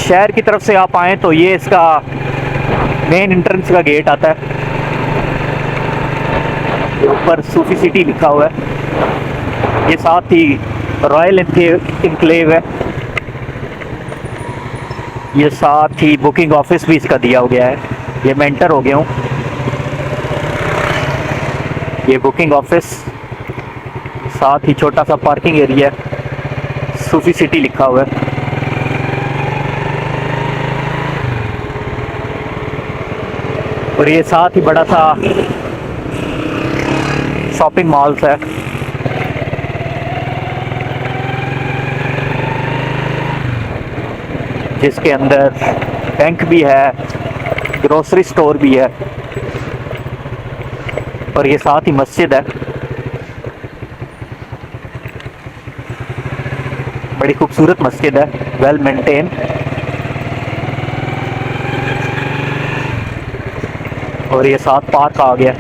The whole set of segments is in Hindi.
शहर की तरफ से आप आएँ तो ये इसका मेन एंट्रेंस का गेट आता है। ऊपर सूफी सिटी लिखा हुआ है। ये साथ ही रॉयल इनक्लेव है। ये साथ ही बुकिंग ऑफिस भी इसका दिया हो गया है। ये मैं एंटर हो गया हूँ। ये बुकिंग ऑफिस, साथ ही छोटा सा पार्किंग एरिया, सूफी सिटी लिखा हुआ है। और ये साथ ही बड़ा सा शॉपिंग मॉल्स है। जिसके अंदर बैंक भी है, ग्रोसरी स्टोर भी है, और ये साथ ही मस्जिद है। बड़ी खूबसूरत मस्जिद है, वेल मेंटेन। और ये साथ पार्क आ गया।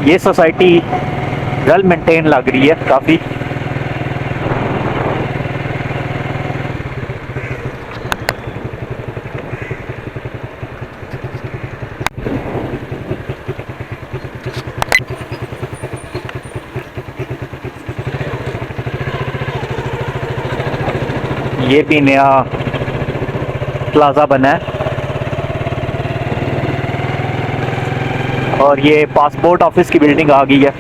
ये सोसाइटी वेल मेंटेन लग रही है काफ़ी। ये भी नया प्लाजा बना है। और ये पासपोर्ट ऑफिस की बिल्डिंग आ गई है।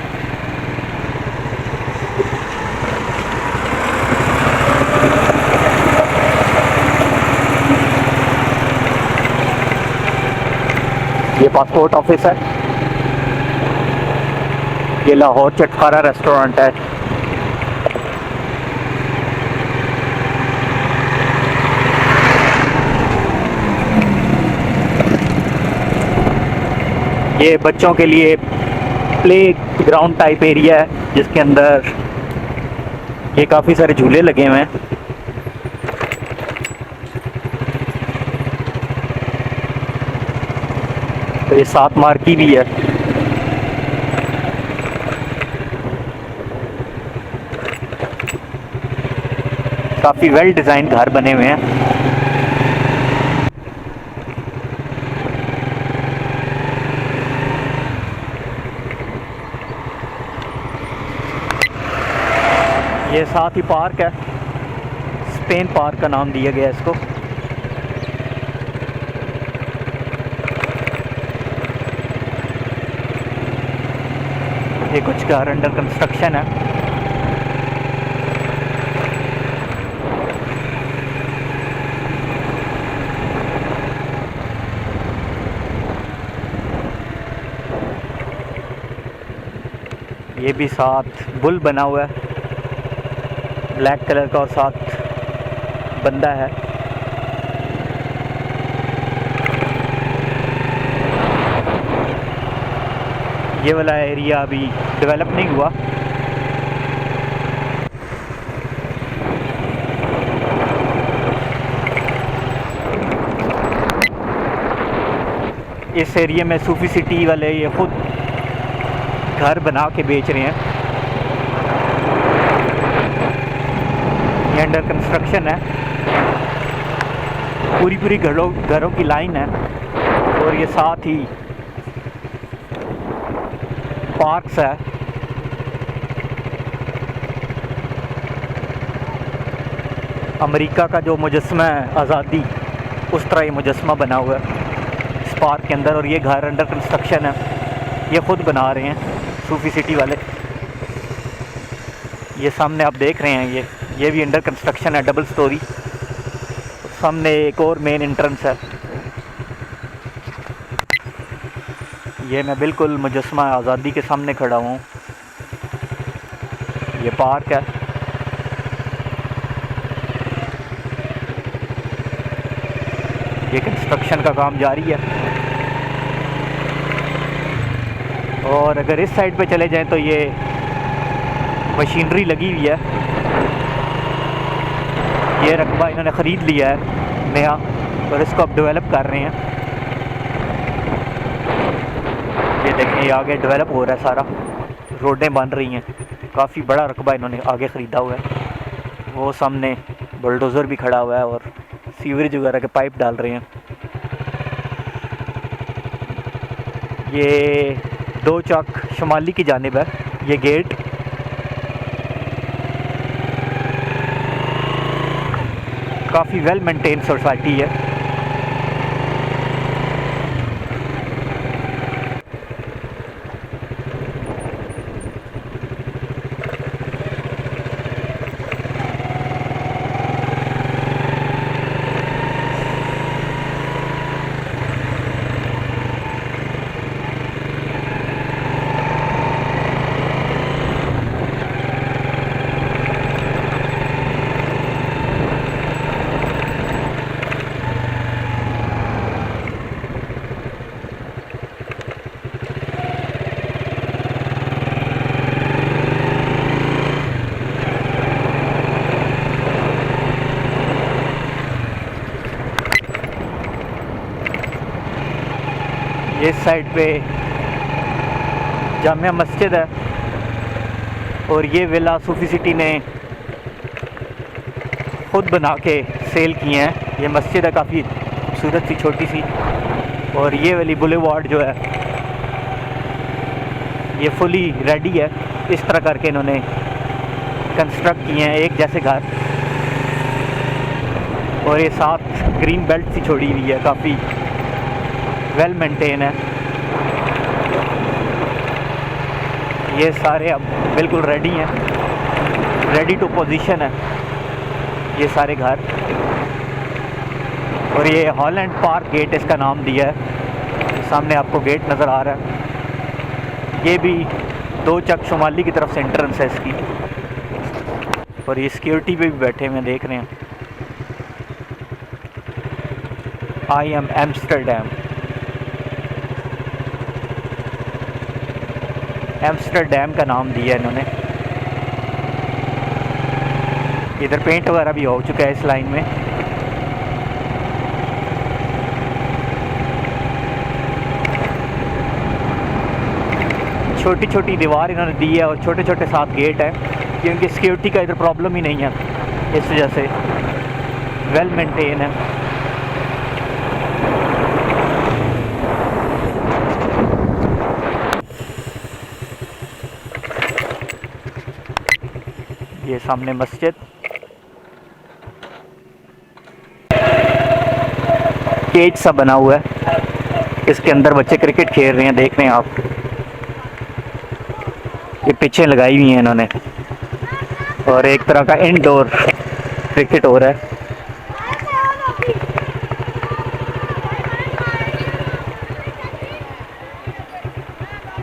ये पासपोर्ट ऑफिस है। ये लाहौर चटखारा रेस्टोरेंट है। ये बच्चों के लिए प्ले ग्राउंड टाइप एरिया है, जिसके अंदर ये काफ़ी सारे झूले लगे हुए हैं। तो ये सात मार्की भी है। काफ़ी वेल डिज़ाइन घर बने हुए हैं। ये साथ ही पार्क है, स्पेन पार्क का नाम दिया गया है इसको। ये कुछ घर अंडर कंस्ट्रक्शन है। ये भी साथ बुल बना हुआ है, ब्लैक कलर का, और साथ बंदा है। ये वाला एरिया अभी डेवलप नहीं हुआ। इस एरिया में सूफी सिटी वाले ये खुद घर बना के बेच रहे हैं। ये अंडर कंस्ट्रक्शन है। पूरी घरों की लाइन है। और ये साथ ही पार्क्स है। अमेरिका का जो मुजस्मा है आज़ादी, उस तरह ये मुजस्मा बना हुआ है इस पार्क के अंदर। और ये घर अंडर कंस्ट्रक्शन है, ये खुद बना रहे हैं सूफी सिटी वाले। ये सामने आप देख रहे हैं, ये भी अंडर कंस्ट्रक्शन है, डबल स्टोरी। सामने एक और मेन एंट्रेंस है। ये मैं बिल्कुल मुजस्मा आज़ादी के सामने खड़ा हूँ। ये पार्क है। ये कंस्ट्रक्शन का काम जारी है। और अगर इस साइड पे चले जाएं तो ये मशीनरी लगी हुई है। ये रकबा इन्होंने ख़रीद लिया है नया, और इसको अब डेवलप कर रहे हैं। ये देखें, ये आगे डेवलप हो रहा है सारा, रोडें बन रही हैं। काफ़ी बड़ा रकबा इन्होंने आगे ख़रीदा हुआ है। वो सामने बुलडोज़र भी खड़ा हुआ है और सीवरेज वगैरह के पाइप डाल रहे हैं। ये 2 चौक शुमाली की जानिब है ये गेट। काफ़ी वेल मेंटेन सोसाइटी है। इस साइड पे जामिया मस्जिद है और ये विला सूफी सिटी ने खुद बना के सेल किए हैं। ये मस्जिद है काफ़ी खूबसूरत सी छोटी सी, और ये वाली बुलेवार्ड जो है ये फुली रेडी है। इस तरह करके इन्होंने कंस्ट्रक्ट किए हैं एक जैसे घर, और ये साथ ग्रीन बेल्ट सी छोड़ी हुई है, काफ़ी वेल मेंटेन है। ये सारे अब बिल्कुल रेडी हैं, रेडी टू पोजीशन है ये सारे घर। और ये हॉलैंड पार्क गेट इसका नाम दिया है। सामने आपको गेट नज़र आ रहा है। ये भी 2 चक शुमाली की तरफ से एंट्रेंस है इसकी, और ये सिक्योरिटी पे भी बैठे हुए देख रहे हैं। I am Amsterdam. एम्स्टरडैम का नाम दिया इन्होंने। इधर पेंट वगैरह भी हो चुका है इस लाइन में। छोटी छोटी दीवार इन्होंने दी है और छोटे छोटे साथ गेट है, क्योंकि सिक्योरिटी का इधर प्रॉब्लम ही नहीं है, इस वजह से वेल मेंटेन है। ये सामने मस्जिद, केज सा बना हुआ है, इसके अंदर बच्चे क्रिकेट खेल रहे हैं, देख रहे हैं आप। ये पिचें लगाई हुई हैं इन्होंने, और एक तरह का इनडोर क्रिकेट हो रहा है।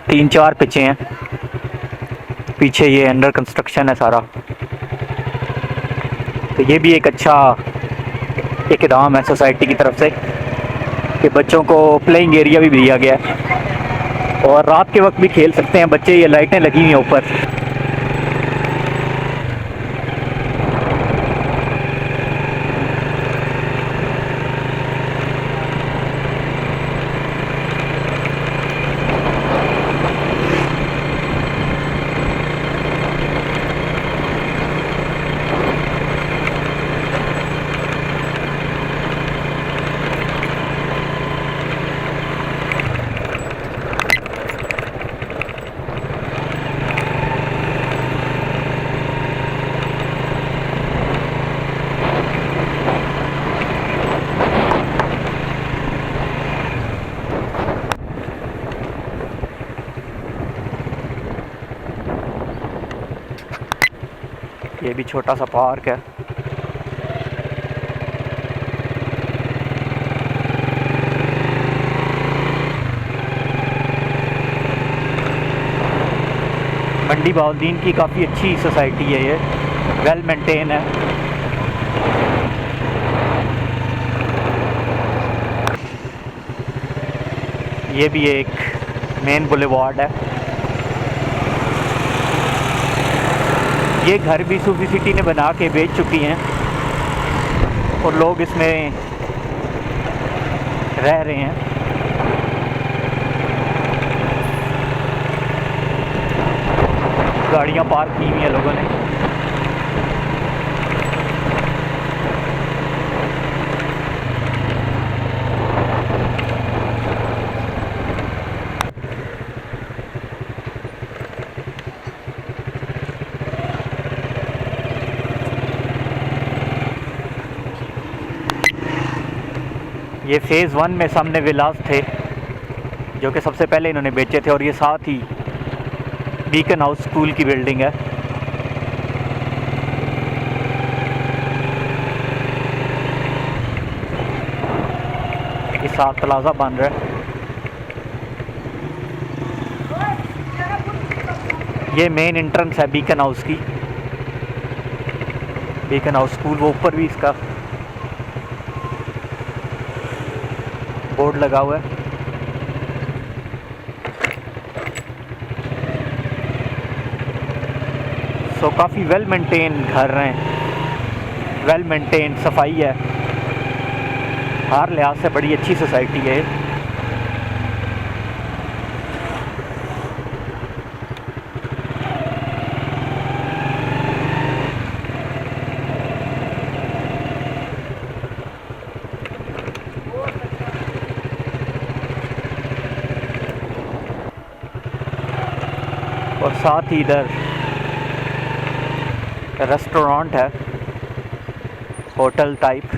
तीन चार पिचें हैं, पीछे ये अंडर कंस्ट्रक्शन है सारा। तो ये भी एक अच्छा इक़दाम है सोसाइटी की तरफ से कि बच्चों को प्लेइंग एरिया भी दिया गया है, और रात के वक्त भी खेल सकते हैं बच्चे। ये लाइटें लगी हुई हैं ऊपर। ये भी छोटा सा पार्क है। मंडी बाउद्दीन की काफ़ी अच्छी सोसाइटी है, ये वेल मेंटेन है। ये भी एक मेन बुलेवार्ड है। ये घर भी सूफी सिटी ने बना के बेच चुकी हैं और लोग इसमें रह रहे हैं। गाड़ियाँ पार्क की हुई हैं लोगों ने। ये फ़ेज़ 1 में सामने विलास थे जो कि सबसे पहले इन्होंने बेचे थे, और ये साथ ही बीकन हाउस स्कूल की बिल्डिंग है। ये साथ प्लाजा बन रहा है। ये मेन एंट्रेंस है बीकन हाउस की, बीकन हाउस स्कूल। वो ऊपर भी इसका बोर्ड लगा हुआ है। सो काफ़ी वेल मेंटेन घर हैं, वेल मेंटेन, सफाई है, हर लिहाज से बड़ी अच्छी सोसाइटी है। और साथ ही इधर रेस्टोरेंट है, होटल टाइप।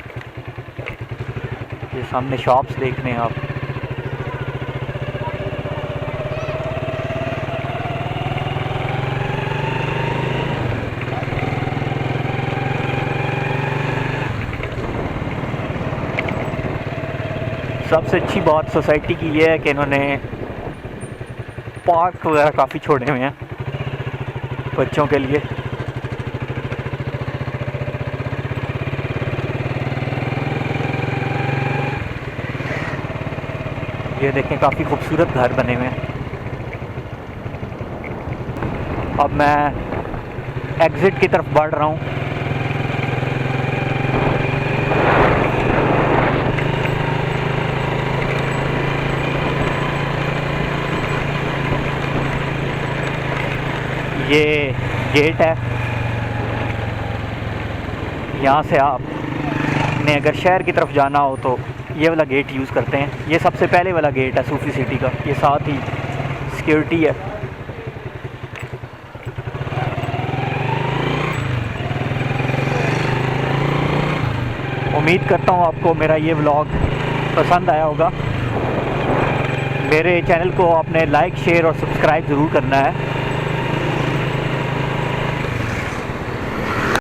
ये सामने शॉप्स देखने हैं आप। सबसे अच्छी बात सोसाइटी की ये है कि इन्होंने पार्क वगैरह काफ़ी छोड़े हुए हैं बच्चों के लिए। ये देखें, काफ़ी खूबसूरत घर बने हुए हैं। अब मैं एग्ज़िट की तरफ बढ़ रहा हूँ। ये गेट है, यहाँ से आपने अगर शहर की तरफ जाना हो तो ये वाला गेट यूज़ करते हैं। ये सबसे पहले वाला गेट है सूफी सिटी का। ये साथ ही सिक्योरिटी है। उम्मीद करता हूँ आपको मेरा ये व्लॉग पसंद आया होगा। मेरे चैनल को आपने लाइक, शेयर और सब्सक्राइब ज़रूर करना है।